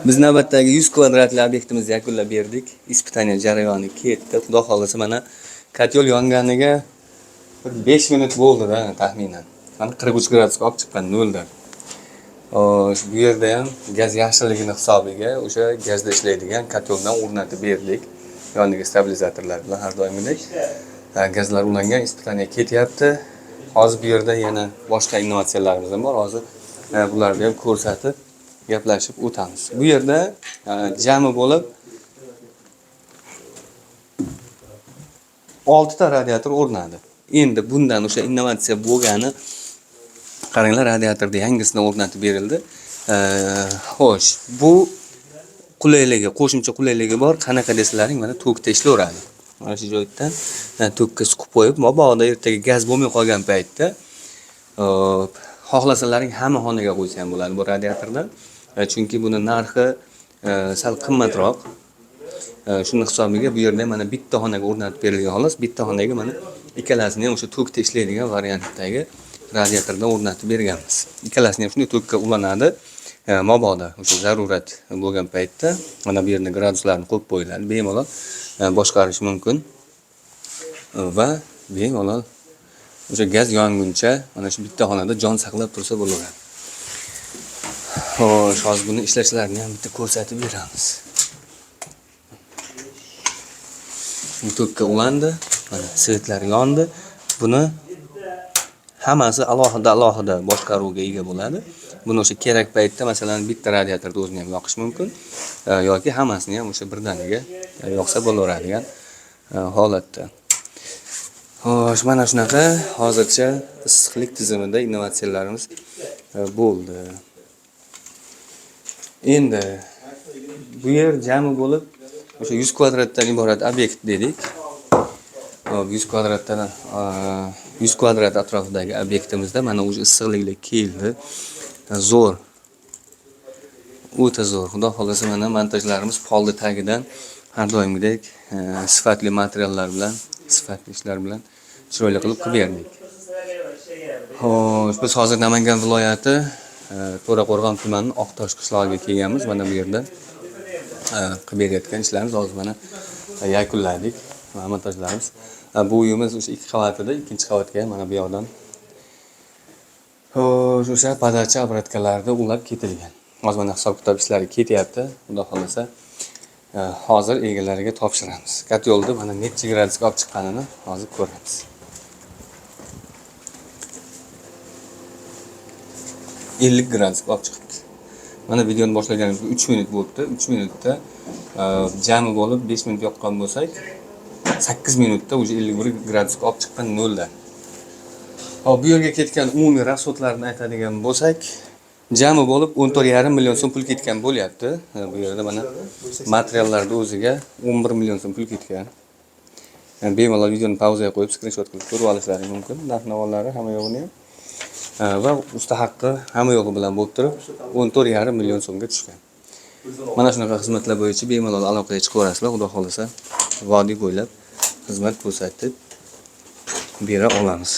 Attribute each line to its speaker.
Speaker 1: Biz navbatdagi 100 kvadratli obyektimizni yakunlab berdik. Ispitaniya jarayoni ketdi. Xudo xolasa mana kotyol yonganiga 5 minut bo'ldi-da taxminan. Mana 43 gradusga olib chiqqan noldan. Bu yerda ham gaz yaxshiligini hisobiga o'sha gazda ishlaydigan kotyoldan o'rnatib berdik. Yoniga stabilizatorlar bilan har doimgidek. Gazlar ulangan, ispitaniya ketyapti. Hozir bu yerda yana boshqa innovatsiyalarimiz ham bor. Hozir bularni ham ko'rsatib gaplashib o'tamiz. Bu yerda jami bo'lib 6 ta radiator o'rnadi. Endi bundan o'sha innovatsiya bo'lgani qaranglar, radiatorda yangisidan o'rnatib berildi. Xo'sh, bu qulayligi, qo'shimcha qulayligi bor. Qanaqa desalaring, mana tokda ishlayveradi. Mana shu joydan tokka suqib qo'yib, mabodo ertaga gaz bo'lmay qolgan paytda xohlasalaring hamma xonaga qo'ysa ham bo'ladi bu radiatordan. Chunki buni narxi sal qimmatroq. Shuni hisobiga bu yerda mana bitta xonaga o'rnatib berilgan xolos, bitta xonaga mana ikkalasini ham o'sha tokda ishlaydigan variantdagi radiatordan o'rnatib berganmiz. Ikkalasini ham shunday tokka ulanadi. Mabodo o'sha zarurat bo'lgan paytda mana bu yerda graduslarni qo'yib qo'yiladi, bemalol boshqarish mumkin va bemalol o'sha gaz yonguncha mana shu bitta xonada jon saqlab tursa bo'laveradi. Xo'sh, hozir buni ishlashlarini ham bitta ko'rsatib beramiz. Bu tokka ulandi, mana svetlar yondi. Buni hammasi alohida boshqaruvga ega bo'ladi. Buni o'sha kerak paytda masalan bitta radiatorda o'zini ham yoqish mumkin yoki hammasini ham o'sha birdaniga yoqsa bo'laveradigan holatda. Xo'sh, mana shunaqa hozircha issiqlik tizimida innovatsiyalarimiz bo'ldi. Endi bu yer jami bo'lib o'sha 100 kvadratdan iborat obyekt dedik. 100 kvadrat atrofidagi obyektimizda mana o'sha issiqliklar keldi. Zo'r. O'ta zo'r. Xudo xolasa mana montajlarimiz polni tagidan har doimgidek sifatli materiallar bilan, sifatli ishlar bilan chiroyli qilib berdik. Xo'sh, biz hozir Namangan viloyati To'raqo'rg'on tumanining Oqtosh qishlog'iga kelganmiz. Mana bu yerda qilib berayotgan ishlarimiz hozir mana yakunladik. Montajlarimiz. Bu uyimiz o'sha 2 qavatida, 2-qavatga mana bu yoqdan o'sha podacha obratkalarida ulab ketilgan. Hozir mana hisob-kitob ishlari ketyapti. Xudo xolasa hozir egalariga topshiramiz. Kotyolda mana necha gradusga olib chiqqanini hozir ko'ramiz. $50 gradusga olib chiqibdi. Mana videoni boshlaganimizga 3 minut bo'libdi. 3 minutda jami bo'lib 5 minut yoqqan bo'lsak, 8 minutda o'sha 51 gradusga olib chiqqan noldan. Hop, bu yerga ketgan umumiy rasxodlarni aytadigan bo'lsak, jami bo'lib 14,5 million so'm pul ketgan bo'lyapti. Bu yerda mana materiallarda o'ziga 11 million so'm pul ketgan. Bemalol videoni pauzaga qo'yib skrinshot qilib ko'rib olishlaring mumkin. Narx-navollari hamma yo'g'ini ham. Va usta haqqi hamma yo'g'i bilan bo'lib turib 14,5 million so'mga tushgan. Mana shunaqa xizmatlar bo'yicha bemalol aloqaga chiqaverasizlar. Xudo xolasa vodiy bo'ylab xizmat ko'rsatib bera olamiz.